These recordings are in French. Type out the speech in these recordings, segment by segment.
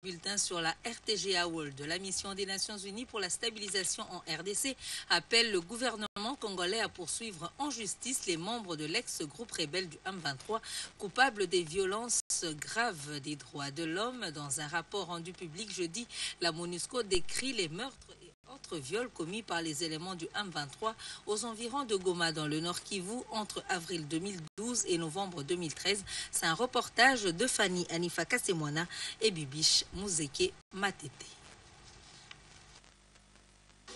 Bulletin sur la RTGA World de la mission des Nations Unies pour la stabilisation en RDC appelle le gouvernement congolais à poursuivre en justice les membres de l'ex-groupe rebelle du M23 coupables des violences graves des droits de l'homme. Dans un rapport rendu public jeudi, la MONUSCO décrit les meurtres et autres viols commis par les éléments du M23 aux environs de Goma dans le Nord Kivu entre avril 2012 et novembre 2013. C'est un reportage de Fanny Anifa Kasemwana et Bibiche Mouzeke Matete.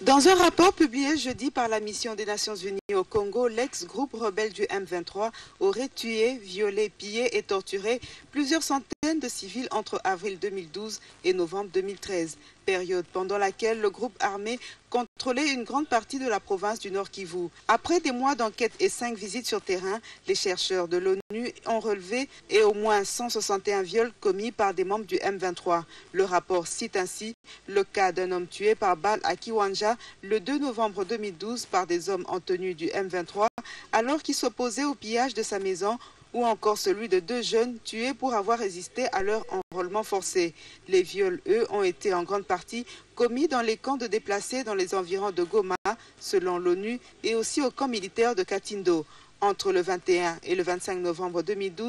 Dans un rapport publié jeudi par la mission des Nations Unies au Congo, l'ex-groupe rebelle du M23 aurait tué, violé, pillé et torturé plusieurs centaines de civils entre avril 2012 et novembre 2013, période pendant laquelle le groupe armé contrôlait une grande partie de la province du Nord Kivu. Après des mois d'enquête et 5 visites sur terrain, les chercheurs de l'ONU ont relevé et au moins 161 viols commis par des membres du M23. Le rapport cite ainsi le cas d'un homme tué par balle à Kiwanja le 2 novembre 2012 par des hommes en tenue du M23 alors qu'il s'opposait au pillage de sa maison, ou encore celui de 2 jeunes tués pour avoir résisté à leur enrôlement forcé. Les viols, eux, ont été en grande partie commis dans les camps de déplacés dans les environs de Goma, selon l'ONU, et aussi au camp militaire de Katindo. Entre le 21 et le 25 novembre 2012,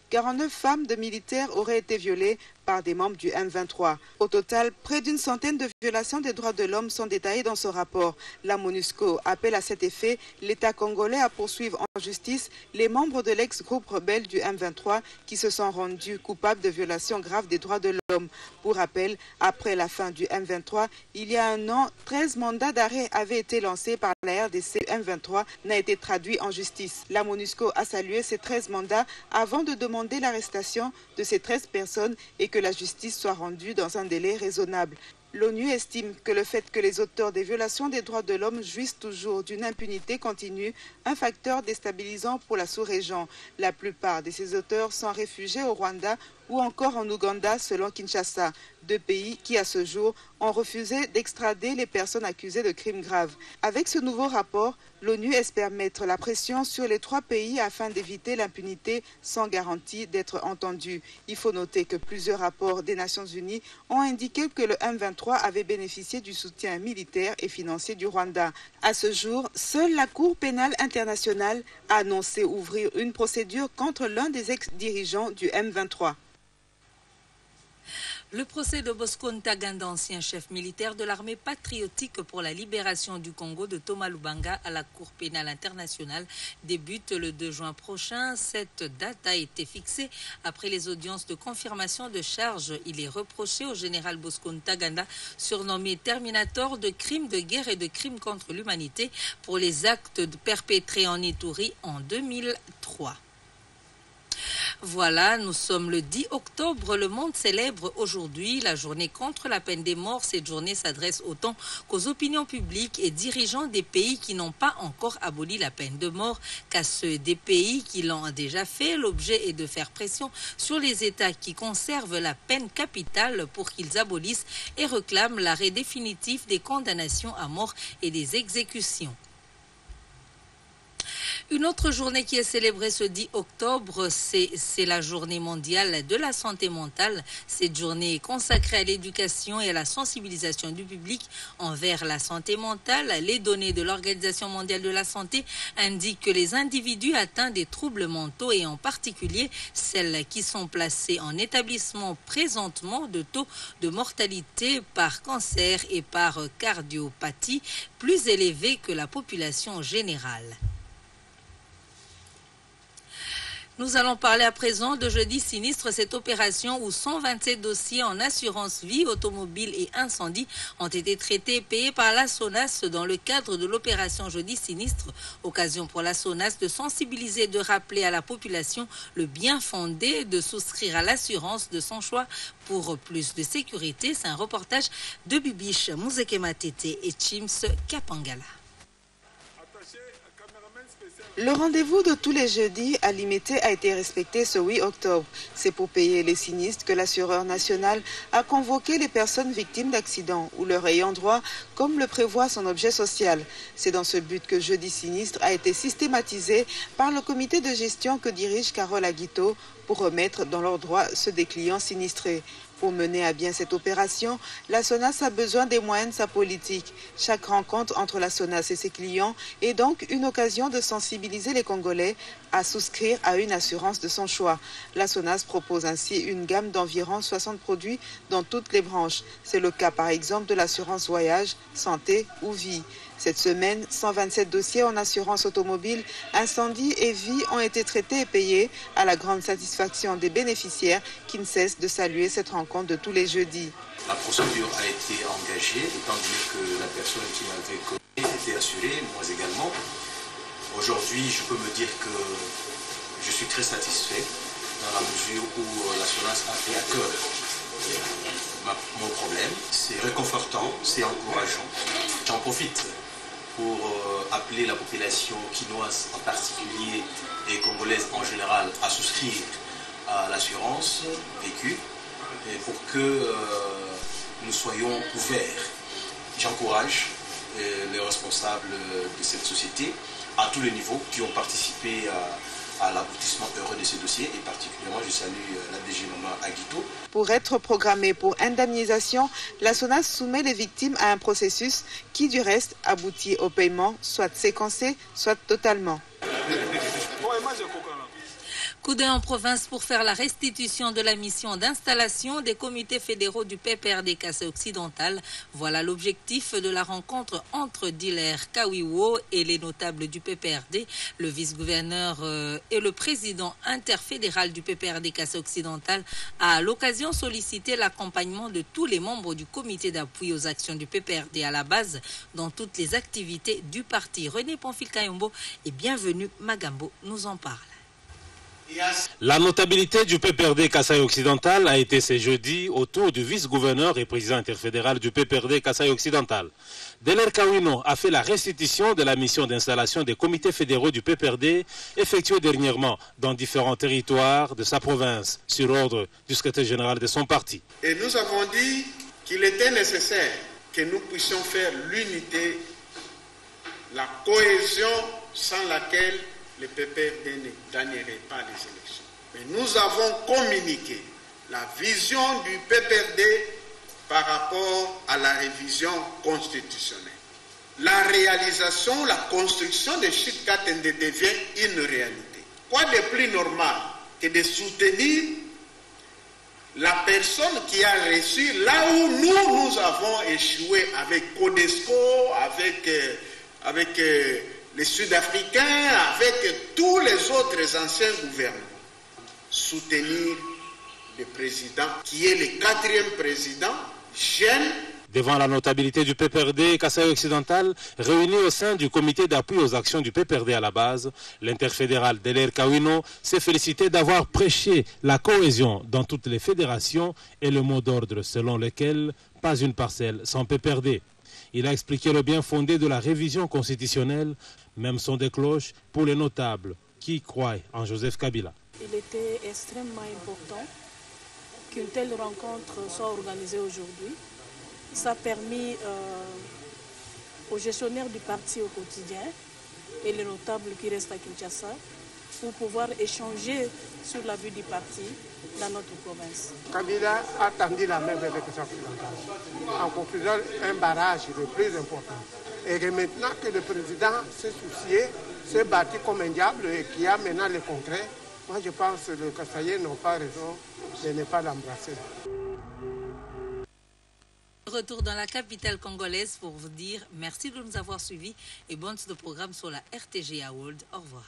49 femmes de militaires auraient été violées par des membres du M23. Au total, près d'une centaine de violations des droits de l'homme sont détaillées dans ce rapport. La MONUSCO appelle à cet effet l'État congolais à poursuivre en justice les membres de l'ex-groupe rebelle du M23 qui se sont rendus coupables de violations graves des droits de l'homme. Pour rappel, après la fin du M23, il y a un an, 13 mandats d'arrêt avaient été lancés par la RDC. Le M23 n'a été traduit en justice. La MONUSCO a salué ces 13 mandats avant de demander l'arrestation de ces 13 personnes et que la justice soit rendue dans un délai raisonnable. L'ONU estime que le fait que les auteurs des violations des droits de l'homme jouissent toujours d'une impunité continue, un facteur déstabilisant pour la sous-région. La plupart de ces auteurs sont réfugiés au Rwanda ou encore en Ouganda selon Kinshasa, 2 pays qui à ce jour ont refusé d'extrader les personnes accusées de crimes graves. Avec ce nouveau rapport, l'ONU espère mettre la pression sur les 3 pays afin d'éviter l'impunité sans garantie d'être entendue. Il faut noter que plusieurs rapports des Nations Unies ont indiqué que le M23 avait bénéficié du soutien militaire et financier du Rwanda. À ce jour, seule la Cour pénale internationale a annoncé ouvrir une procédure contre l'un des ex-dirigeants du M23. Le procès de Bosco Ntaganda, ancien chef militaire de l'armée patriotique pour la libération du Congo de Thomas Lubanga à la Cour pénale internationale, débute le 2 juin prochain. Cette date a été fixée après les audiences de confirmation de charges. Il est reproché au général Bosco Ntaganda, surnommé Terminator, de crimes de guerre et de crimes contre l'humanité pour les actes perpétrés en Ituri en 2003. Voilà, nous sommes le 10 octobre. Le monde célèbre aujourd'hui la journée contre la peine des morts. Cette journée s'adresse autant qu'aux opinions publiques et dirigeants des pays qui n'ont pas encore aboli la peine de mort qu'à ceux des pays qui l'ont déjà fait. L'objet est de faire pression sur les États qui conservent la peine capitale pour qu'ils abolissent et réclament l'arrêt définitif des condamnations à mort et des exécutions. Une autre journée qui est célébrée ce 10 octobre, c'est la journée mondiale de la santé mentale. Cette journée est consacrée à l'éducation et à la sensibilisation du public envers la santé mentale. Les données de l'Organisation mondiale de la santé indiquent que les individus atteints des troubles mentaux et en particulier celles qui sont placées en établissement présentement de taux de mortalité par cancer et par cardiopathie plus élevés que la population générale. Nous allons parler à présent de Jeudi Sinistre, cette opération où 127 dossiers en assurance vie, automobile et incendie ont été traités et payés par la SONAS dans le cadre de l'opération Jeudi Sinistre. Occasion pour la SONAS de sensibiliser et de rappeler à la population le bien fondé de souscrire à l'assurance de son choix pour plus de sécurité. C'est un reportage de Bibiche Mouzeke Matete et Chims Kapangala. Le rendez-vous de tous les jeudis à Limité a été respecté ce 8 octobre. C'est pour payer les sinistres que l'assureur national a convoqué les personnes victimes d'accidents ou leur ayant droit, comme le prévoit son objet social. C'est dans ce but que Jeudi Sinistre a été systématisé par le comité de gestion que dirige Carole Aguito pour remettre dans leurs droits ceux des clients sinistrés. Pour mener à bien cette opération, la SONAS a besoin des moyens de sa politique. Chaque rencontre entre la SONAS et ses clients est donc une occasion de sensibiliser les Congolais à souscrire à une assurance de son choix. La SONAS propose ainsi une gamme d'environ 60 produits dans toutes les branches. C'est le cas par exemple de l'assurance voyage, santé ou vie. Cette semaine, 127 dossiers en assurance automobile, incendie et vie ont été traités et payés à la grande satisfaction des bénéficiaires qui ne cessent de saluer cette rencontre de tous les jeudis. La procédure a été engagée, étant donné que la personne qui m'avait connu était assurée, moi également. Aujourd'hui, je peux me dire que je suis très satisfait dans la mesure où la SONAS a fait à cœur mon problème. C'est réconfortant, c'est encourageant. J'en profite pour appeler la population quinoise en particulier et congolaise en général à souscrire à l'assurance véhicule et pour que nous soyons ouverts. J'encourage les responsables de cette société à tous les niveaux qui ont participé à l'aboutissement heureux de ces dossiers et particulièrement je salue la DG Maman Aguito. Pour être programmé pour indemnisation, la SONAS soumet les victimes à un processus qui du reste aboutit au paiement, soit séquencé, soit totalement. Coup d'œil en province pour faire la restitution de la mission d'installation des comités fédéraux du PPRD Kasaï occidental. Voilà l'objectif de la rencontre entre Diller Kawiwo et les notables du PPRD. Le vice-gouverneur et le président interfédéral du PPRD Kasaï occidental a à l'occasion sollicité l'accompagnement de tous les membres du comité d'appui aux actions du PPRD à la base dans toutes les activités du parti. René Ponfil-Kayombo et bienvenue Magambo nous en parle. La notabilité du PPRD Kasaï occidental a été ce jeudi autour du vice-gouverneur et président interfédéral du PPRD Kasaï occidental. Deler Kawino a fait la restitution de la mission d'installation des comités fédéraux du PPRD effectuée dernièrement dans différents territoires de sa province sur ordre du secrétaire général de son parti. Et nous avons dit qu'il était nécessaire que nous puissions faire l'unité, la cohésion sans laquelle le PPRD ne gagnerait pas les élections. Mais nous avons communiqué la vision du PPRD par rapport à la révision constitutionnelle. La réalisation, la construction de Chit-Katende devient une réalité. Quoi de plus normal que de soutenir la personne qui a reçu là où nous avons échoué avec Codesco, avec les Sud-Africains, avec tous les autres anciens gouvernements. Soutenir le président, qui est le 4e président, jeune. Devant la notabilité du PPRD Kasaï occidental, réunie au sein du comité d'appui aux actions du PPRD à la base, l'interfédéral Deler Kawino s'est félicité d'avoir prêché la cohésion dans toutes les fédérations et le mot d'ordre selon lequel pas une parcelle sans PPRD. Il a expliqué le bien fondé de la révision constitutionnelle, même son des cloches pour les notables qui croient en Joseph Kabila. Il était extrêmement important qu'une telle rencontre soit organisée aujourd'hui. Ça a permis aux gestionnaires du parti au quotidien et les notables qui restent à Kinshasa pour pouvoir échanger sur la vue du parti dans notre province. Kabila a tendu la main vers l'élection occidentale en concluant un barrage le plus important. Et que maintenant que le président s'est soucié, s'est battu comme un diable et qui a maintenant le concret, moi je pense que les Kasaïens n'ont pas raison de ne pas l'embrasser. Retour dans la capitale congolaise pour vous dire merci de nous avoir suivis et bonne suite de programme sur la RTGA World. Au revoir.